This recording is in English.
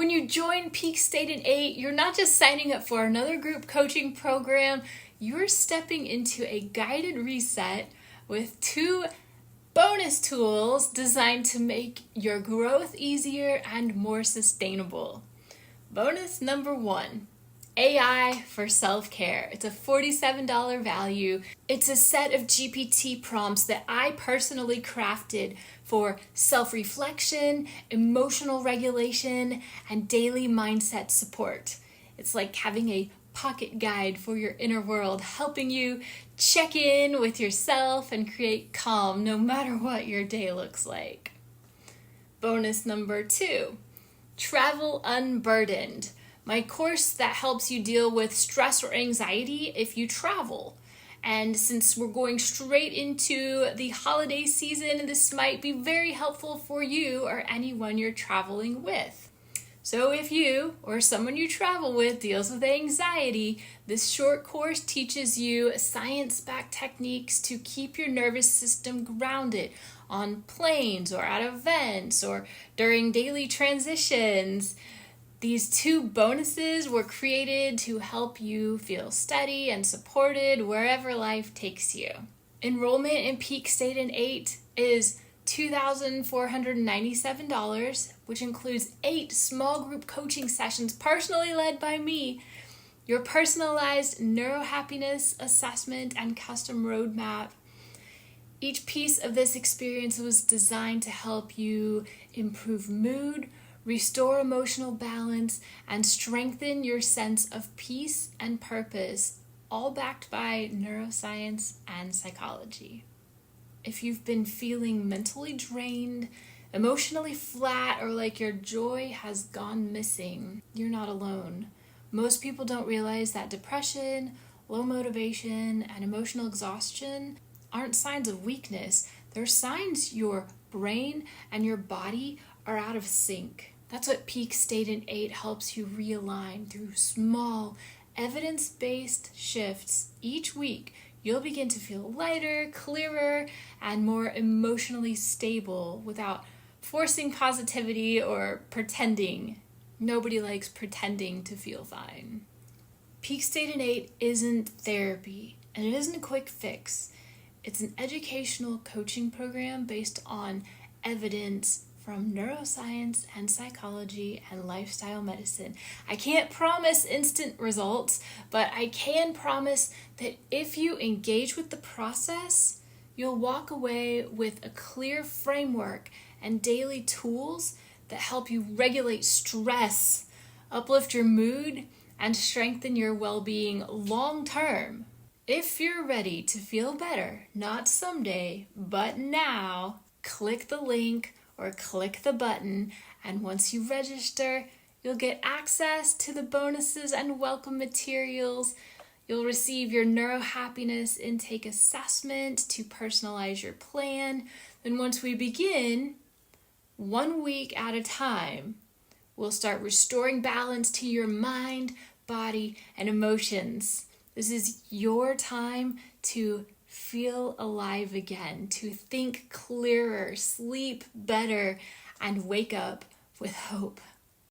When you join Peak State in 8, you're not just signing up for another group coaching program, you're stepping into a guided reset with 2 bonus tools designed to make your growth easier and more sustainable. Bonus number 1, AI for self-care. It's a $47 value. It's a set of GPT prompts that I personally crafted for self-reflection, emotional regulation, and daily mindset support. It's like having a pocket guide for your inner world, helping you check in with yourself and create calm no matter what your day looks like. Bonus number 2, Travel Unburdened. My course that helps you deal with stress or anxiety if you travel. And since we're going straight into the holiday season, this might be very helpful for you or anyone you're traveling with. So if you or someone you travel with deals with anxiety, this short course teaches you science-backed techniques to keep your nervous system grounded on planes or at events or during daily transitions. These 2 bonuses were created to help you feel steady and supported wherever life takes you. Enrollment in Peak State in 8 is $2,497, which includes 8 small group coaching sessions personally led by me, your personalized neurohappiness assessment and custom roadmap. Each piece of this experience was designed to help you improve mood, restore emotional balance, and strengthen your sense of peace and purpose, all backed by neuroscience and psychology. If you've been feeling mentally drained, emotionally flat, or like your joy has gone missing, you're not alone. Most people don't realize that depression, low motivation, and emotional exhaustion aren't signs of weakness. They're signs your brain and your body are out of sync. That's what Peak State in 8 helps you realign through small, evidence-based shifts. Each week, you'll begin to feel lighter, clearer, and more emotionally stable without forcing positivity or pretending. Nobody likes pretending to feel fine. Peak State in 8 isn't therapy, and it isn't a quick fix. It's an educational coaching program based on evidence from neuroscience and psychology and lifestyle medicine. I can't promise instant results, but I can promise that if you engage with the process, you'll walk away with a clear framework and daily tools that help you regulate stress, uplift your mood, and strengthen your well-being long-term. If you're ready to feel better, not someday, but now, click the link or click the button, and once you register, you'll get access to the bonuses and welcome materials. You'll receive your neurohappiness intake assessment to personalize your plan. Then once we begin, 1 week at a time, we'll start restoring balance to your mind, body, and emotions. This is your time to feel alive again, to think clearer, sleep better, and wake up with hope.